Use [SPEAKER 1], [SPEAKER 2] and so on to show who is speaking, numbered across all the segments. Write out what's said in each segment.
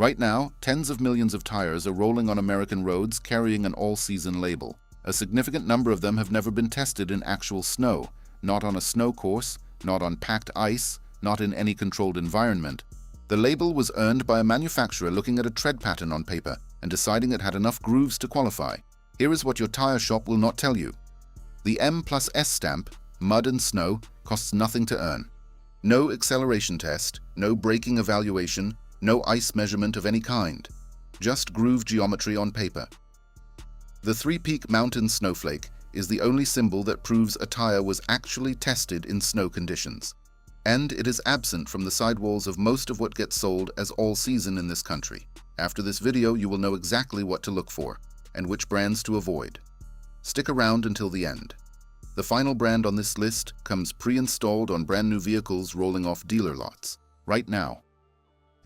[SPEAKER 1] Right now, tens of millions of tires are rolling on American roads carrying an all-season label. A significant number of them have never been tested in actual snow, not on a snow course, not on packed ice, not in any controlled environment. The label was earned by a manufacturer looking at a tread pattern on paper and deciding it had enough grooves to qualify. Here is what your tire shop will not tell you. The M+S stamp, mud and snow, costs nothing to earn. No acceleration test, no braking evaluation, no ice measurement of any kind. Just groove geometry on paper. The Three-Peak Mountain Snowflake is the only symbol that proves a tire was actually tested in snow conditions. And it is absent from the sidewalls of most of what gets sold as all-season in this country. After this video, you will know exactly what to look for and which brands to avoid. Stick around until the end. The final brand on this list comes pre-installed on brand new vehicles rolling off dealer lots, right now.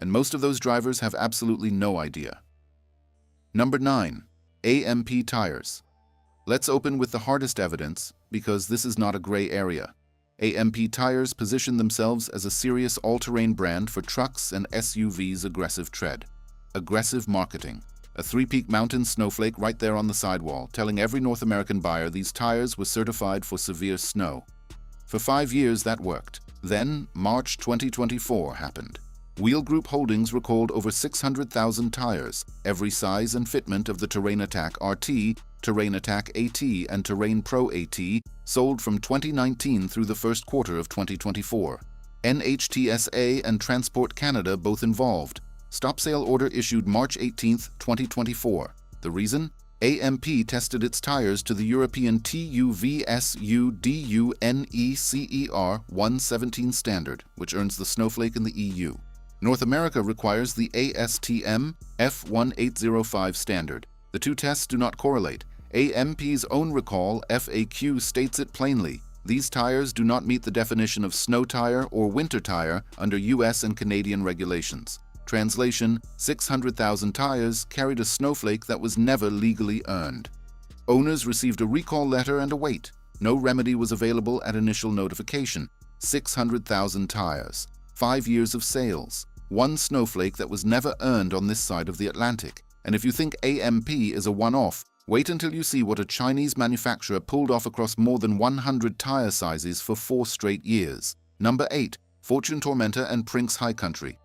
[SPEAKER 1] And most of those drivers have absolutely no idea. Number 9. AMP tires. Let's open with the hardest evidence, because this is not a gray area. AMP tires position themselves as a serious all-terrain brand for trucks and SUVs' aggressive tread. Aggressive marketing. A Three-Peak Mountain Snowflake right there on the sidewall, telling every North American buyer these tires were certified for severe snow. For 5 years that worked. Then, March 2024 happened. Wheel Group Holdings recalled over 600,000 tires, every size and fitment of the Terrain Attack RT, Terrain Attack AT, and Terrain Pro AT, sold from 2019 through the first quarter of 2024. NHTSA and Transport Canada both involved. Stop sale order issued March 18, 2024. The reason? AMP tested its tires to the European TUVSU-DU-NECER 117 standard, which earns the Snowflake in the EU. North America requires the ASTM F-1805 standard. The two tests do not correlate. AMP's own recall FAQ states it plainly. These tires do not meet the definition of snow tire or winter tire under US and Canadian regulations. Translation: 600,000 tires carried a snowflake that was never legally earned. Owners received a recall letter and a wait. No remedy was available at initial notification. 600,000 tires. 5 years of sales. One snowflake that was never earned on this side of the Atlantic. And if you think AMP is a one-off, wait until you see what a Chinese manufacturer pulled off across more than 100 tire sizes for 4 straight years. Number 8. Fortune Tormentor and Prinx High Country.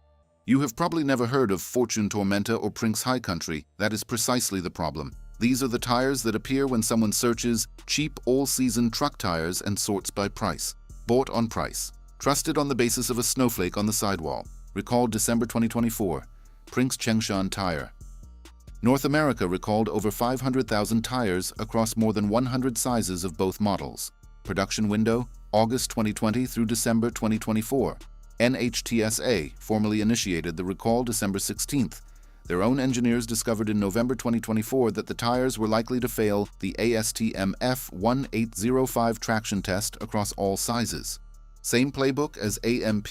[SPEAKER 1] You have probably never heard of Fortune Tormentor or Prinx High Country. That is precisely the problem. These are the tires that appear when someone searches cheap all-season truck tires and sorts by price. Bought on price. Trusted on the basis of a snowflake on the sidewall. Recalled December 2024. Prinx Chengshan Tire. North America recalled over 500,000 tires across more than 100 sizes of both models. Production window, August 2020 through December 2024. NHTSA formally initiated the recall December 16th. Their own engineers discovered in November 2024 that the tires were likely to fail the ASTM F-1805 traction test across all sizes. Same playbook as AMP,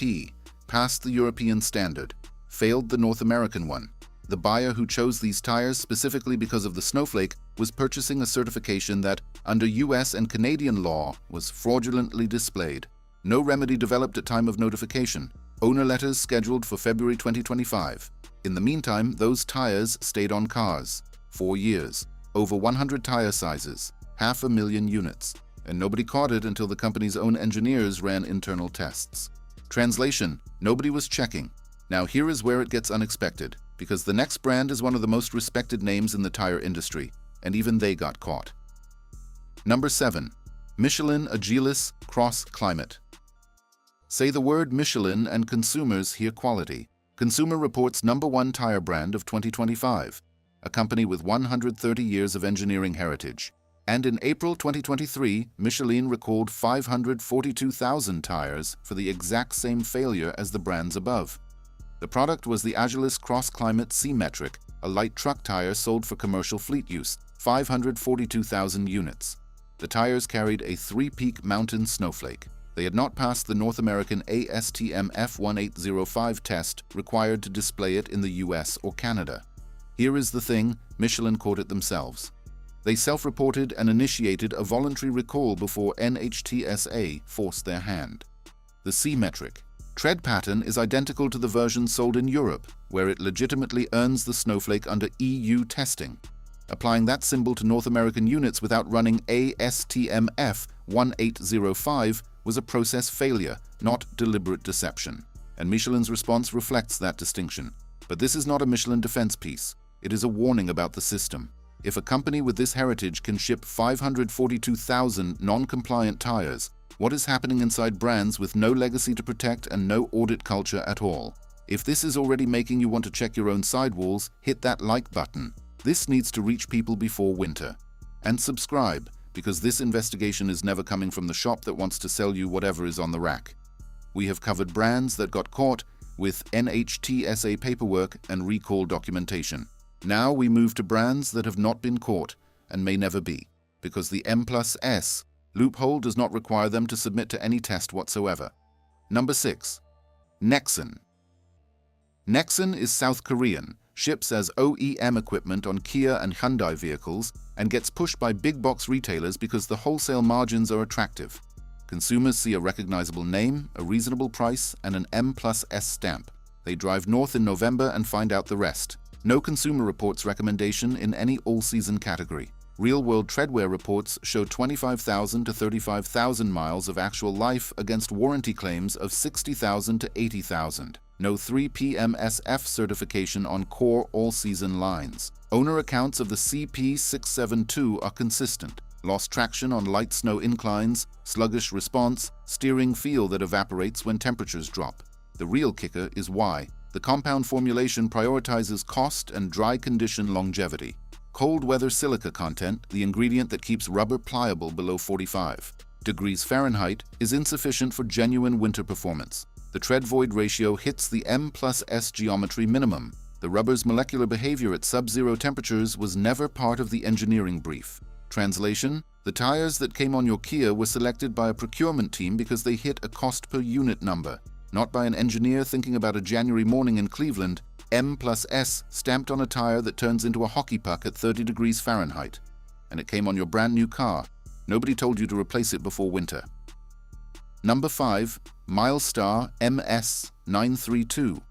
[SPEAKER 1] passed the European standard, failed the North American one. The buyer who chose these tires specifically because of the snowflake was purchasing a certification that, under US and Canadian law, was fraudulently displayed. No remedy developed at time of notification. Owner letters scheduled for February 2025. In the meantime, those tires stayed on cars. 4 years. Over 100 tire sizes. 500,000 units. And nobody caught it until the company's own engineers ran internal tests. Translation: nobody was checking. Now here is where it gets unexpected, because the next brand is one of the most respected names in the tire industry, and even they got caught. Number 7. Michelin Agilis Cross Climate. Say the word Michelin and consumers hear quality. Consumer Reports' #1 tire brand of 2025, a company with 130 years of engineering heritage. And in April 2023, Michelin recalled 542,000 tires for the exact same failure as the brands above. The product was the Agilis Cross Climate C-Metric, a light truck tire sold for commercial fleet use, 542,000 units. The tires carried a Three-Peak Mountain Snowflake. They had not passed the North American ASTM F-1805 test required to display it in the US or Canada. Here is the thing, Michelin caught it themselves. They self-reported and initiated a voluntary recall before NHTSA forced their hand. The C-Metric. Tread pattern is identical to the version sold in Europe, where it legitimately earns the snowflake under EU testing. Applying that symbol to North American units without running ASTM F-1805 was a process failure, not deliberate deception. And Michelin's response reflects that distinction. But this is not a Michelin defense piece. It is a warning about the system. If a company with this heritage can ship 542,000 non-compliant tires, what is happening inside brands with no legacy to protect and no audit culture at all? If this is already making you want to check your own sidewalls, hit that like button. This needs to reach people before winter. And subscribe, because this investigation is never coming from the shop that wants to sell you whatever is on the rack. We have covered brands that got caught with NHTSA paperwork and recall documentation. Now we move to brands that have not been caught and may never be, because the M+S loophole does not require them to submit to any test whatsoever. Number 6. Nexon. Nexon is South Korean, ships as OEM equipment on Kia and Hyundai vehicles, and gets pushed by big box retailers because the wholesale margins are attractive. Consumers see a recognizable name, a reasonable price, and an M+S stamp. They drive north in November and find out the rest. No Consumer Reports recommendation in any all-season category. Real-world treadwear reports show 25,000 to 35,000 miles of actual life against warranty claims of 60,000 to 80,000. No 3PMSF certification on core all-season lines. Owner accounts of the CP672 are consistent. Lost traction on light snow inclines, sluggish response, steering feel that evaporates when temperatures drop. The real kicker is why. The compound formulation prioritizes cost and dry condition longevity. Cold weather silica content, the ingredient that keeps rubber pliable below 45 degrees Fahrenheit, is insufficient for genuine winter performance. The tread-void ratio hits the M+S geometry minimum. The rubber's molecular behavior at sub-zero temperatures was never part of the engineering brief. Translation: the tires that came on your Kia were selected by a procurement team because they hit a cost per unit number, not by an engineer thinking about a January morning in Cleveland. M+S stamped on a tire that turns into a hockey puck at 30 degrees Fahrenheit. And it came on your brand new car. Nobody told you to replace it before winter. Number 5. Milestar MS932.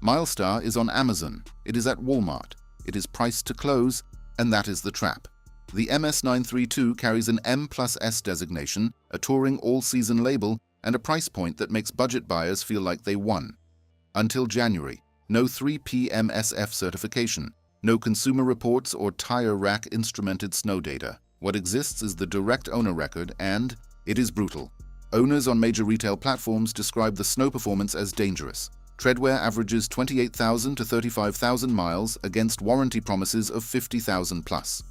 [SPEAKER 1] Milestar is on Amazon. It is at Walmart. It is priced to close, and that is the trap. The MS932 carries an M+S designation, a touring all-season label, and a price point that makes budget buyers feel like they won. Until January, no 3PMSF certification, no Consumer Reports or tire rack instrumented snow data. What exists is the direct owner record, and it is brutal. Owners on major retail platforms describe the snow performance as dangerous. Treadwear averages 28,000 to 35,000 miles against warranty promises of 50,000 plus.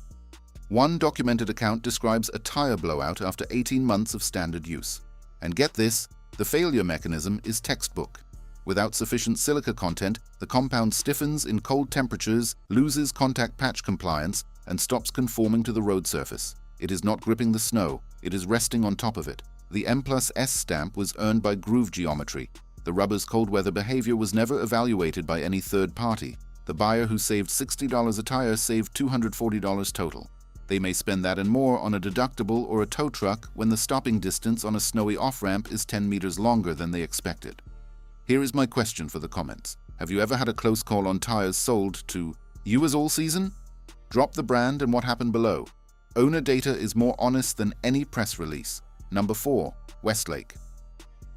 [SPEAKER 1] One documented account describes a tire blowout after 18 months of standard use. And get this, the failure mechanism is textbook. Without sufficient silica content, the compound stiffens in cold temperatures, loses contact patch compliance, and stops conforming to the road surface. It is not gripping the snow, it is resting on top of it. The M+S stamp was earned by groove geometry. The rubber's cold weather behavior was never evaluated by any third party. The buyer who saved $60 a tire saved $240 total. They may spend that and more on a deductible or a tow truck when the stopping distance on a snowy off-ramp is 10 meters longer than they expected. Here is my question for the comments. Have you ever had a close call on tires sold to you as all season? Drop the brand and what happened below. Owner data is more honest than any press release. Number 4. Westlake.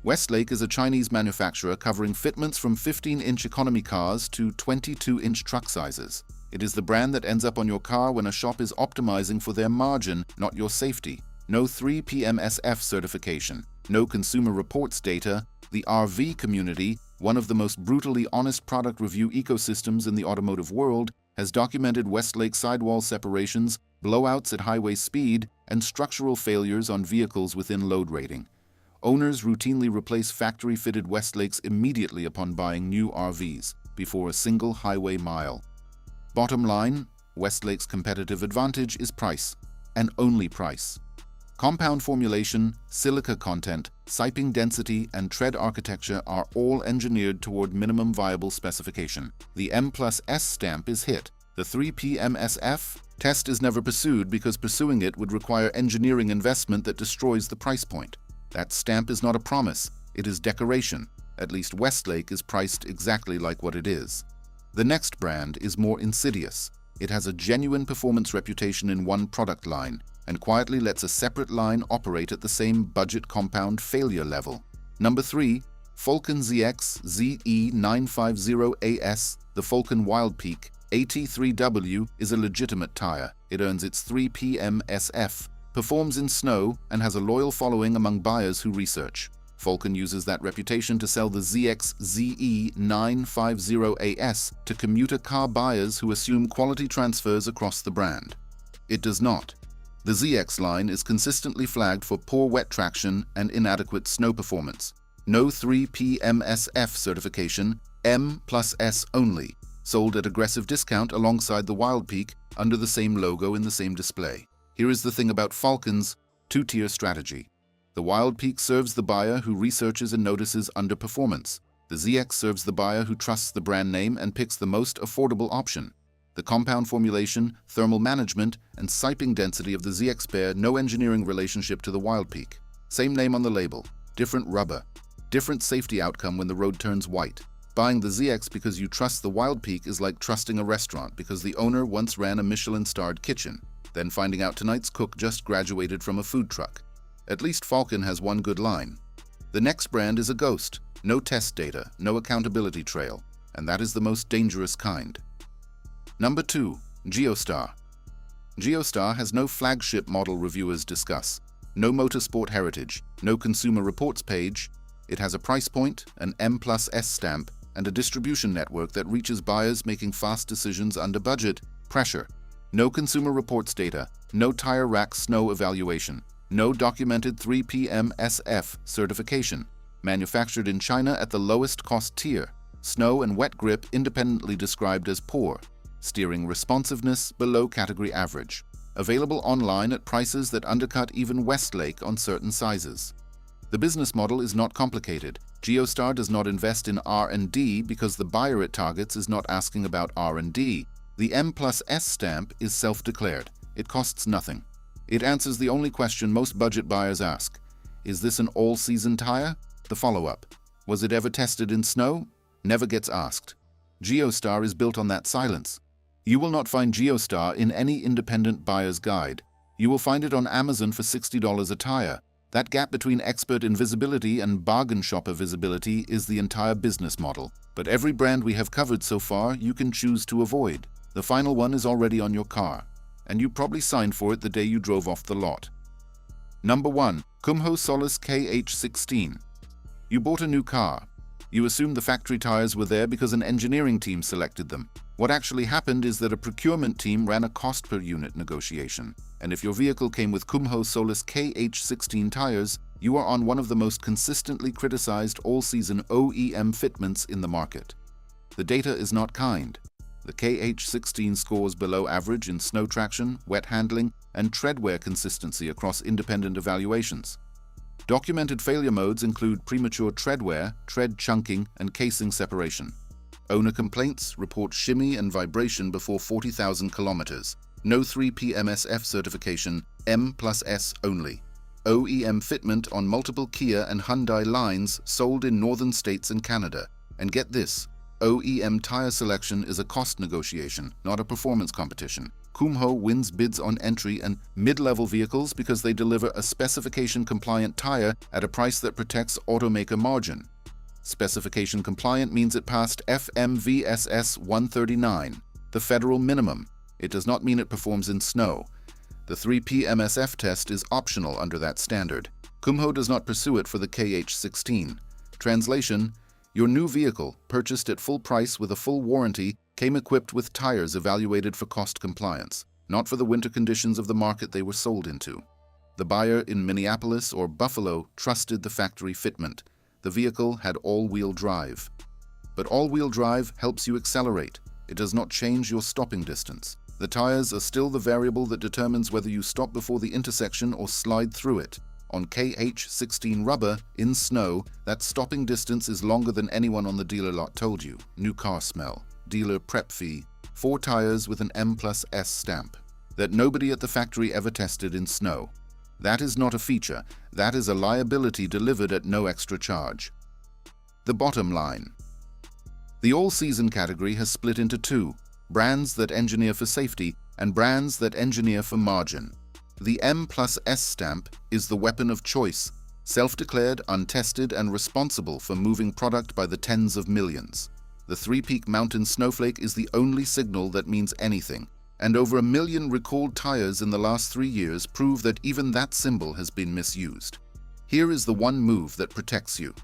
[SPEAKER 1] Westlake is a Chinese manufacturer covering fitments from 15-inch economy cars to 22-inch truck sizes. It is the brand that ends up on your car when a shop is optimizing for their margin, not your safety. No 3PMSF certification, no Consumer Reports data. The RV community, one of the most brutally honest product review ecosystems in the automotive world, has documented Westlake sidewall separations, blowouts at highway speed, and structural failures on vehicles within load rating. Owners routinely replace factory-fitted Westlakes immediately upon buying new RVs, before a single highway mile. Bottom line, Westlake's competitive advantage is price, and only price. Compound formulation, silica content, siping density, and tread architecture are all engineered toward minimum viable specification. The M+S stamp is hit. The 3PMSF test is never pursued because pursuing it would require engineering investment that destroys the price point. That stamp is not a promise, it is decoration. At least Westlake is priced exactly like what it is. The next brand is more insidious. It has a genuine performance reputation in one product line and quietly lets a separate line operate at the same budget compound failure level. Number 3. Falcon ZX ZE950AS. The Falcon Wildpeak AT3W is a legitimate tire. It earns its 3PM SF, performs in snow, and has a loyal following among buyers who research. Falcon uses that reputation to sell the ZX ZE950AS to commuter car buyers who assume quality transfers across the brand. It does not. The ZX line is consistently flagged for poor wet traction and inadequate snow performance. No 3PMSF certification, M+S only, sold at aggressive discount alongside the Wildpeak under the same logo in the same display. Here is the thing about Falcon's two-tier strategy. The Wildpeak serves the buyer who researches and notices underperformance. The ZX serves the buyer who trusts the brand name and picks the most affordable option. The compound formulation, thermal management, and siping density of the ZX bear no engineering relationship to the Wildpeak. Same name on the label, different rubber, different safety outcome when the road turns white. Buying the ZX because you trust the Wildpeak is like trusting a restaurant because the owner once ran a Michelin-starred kitchen, then finding out tonight's cook just graduated from a food truck. At least Falcon has one good line. The next brand is a ghost. No test data, no accountability trail, and that is the most dangerous kind. Number 2. GeoStar. GeoStar has no flagship model reviewers discuss, no motorsport heritage, no consumer reports page. It has a price point, an M+S stamp, and a distribution network that reaches buyers making fast decisions under budget pressure. No consumer reports data, no tire rack snow evaluation, no documented 3PM SF certification, manufactured in China at the lowest cost tier, snow and wet grip independently described as poor, steering responsiveness below category average, available online at prices that undercut even Westlake on certain sizes. The business model is not complicated. GeoStar does not invest in R&D because the buyer it targets is not asking about R&D. The M+S stamp is self-declared. It costs nothing. It answers the only question most budget buyers ask. Is this an all-season tire? The follow-up. Was it ever tested in snow? Never gets asked. GeoStar is built on that silence. You will not find GeoStar in any independent buyer's guide. You will find it on Amazon for $60 a tire. That gap between expert invisibility and bargain shopper visibility is the entire business model. But every brand we have covered so far, you can choose to avoid. The final one is already on your car, and you probably signed for it the day you drove off the lot. Number 1. Kumho Solus KH16. You bought a new car. You assumed the factory tires were there because an engineering team selected them. What actually happened is that a procurement team ran a cost per unit negotiation. And if your vehicle came with Kumho Solus KH16 tires, you are on one of the most consistently criticized all-season OEM fitments in the market. The data is not kind. The KH16 scores below average in snow traction, wet handling, and treadwear consistency across independent evaluations. Documented failure modes include premature treadwear, tread chunking, and casing separation. Owner complaints report shimmy and vibration before 40,000 kilometers. No 3PMSF certification, M+S only. OEM fitment on multiple Kia and Hyundai lines sold in northern states and Canada. And get this, OEM tire selection is a cost negotiation, not a performance competition. Kumho wins bids on entry and mid-level vehicles because they deliver a specification-compliant tire at a price that protects automaker margin. Specification compliant means it passed FMVSS 139, the federal minimum. It does not mean it performs in snow. The 3PMSF test is optional under that standard. Kumho does not pursue it for the KH16. Translation: your new vehicle, purchased at full price with a full warranty, came equipped with tires evaluated for cost compliance, not for the winter conditions of the market they were sold into. The buyer in Minneapolis or Buffalo trusted the factory fitment. The vehicle had all-wheel drive. But all-wheel drive helps you accelerate. It does not change your stopping distance. The tires are still the variable that determines whether you stop before the intersection or slide through it. On KH16 rubber, in snow, that stopping distance is longer than anyone on the dealer lot told you. New car smell, dealer prep fee, 4 tires with an M+S stamp. That nobody at the factory ever tested in snow. That is not a feature, that is a liability delivered at no extra charge. The bottom line. The all-season category has split into two: brands that engineer for safety and brands that engineer for margin. The M+S stamp is the weapon of choice, self-declared, untested, and responsible for moving product by the tens of millions. The Three-Peak Mountain Snowflake is the only signal that means anything, and over 1 million recalled tires in the last 3 years prove that even that symbol has been misused. Here is the one move that protects you.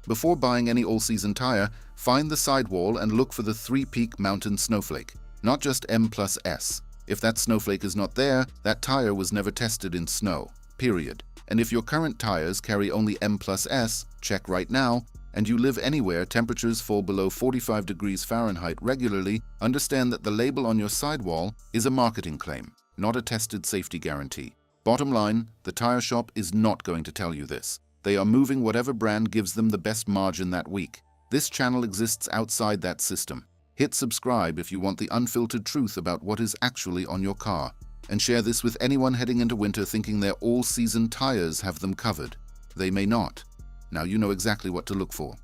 [SPEAKER 1] Before buying any all-season tire, find the sidewall and look for the Three-Peak Mountain Snowflake, not just M+S. If that snowflake is not there, that tire was never tested in snow, period. And if your current tires carry only M+S, check right now, and you live anywhere temperatures fall below 45 degrees Fahrenheit regularly, understand that the label on your sidewall is a marketing claim, not a tested safety guarantee. Bottom line, the tire shop is not going to tell you this. They are moving whatever brand gives them the best margin that week. This channel exists outside that system. Hit subscribe if you want the unfiltered truth about what is actually on your car, and share this with anyone heading into winter thinking their all-season tires have them covered. They may not. Now you know exactly what to look for.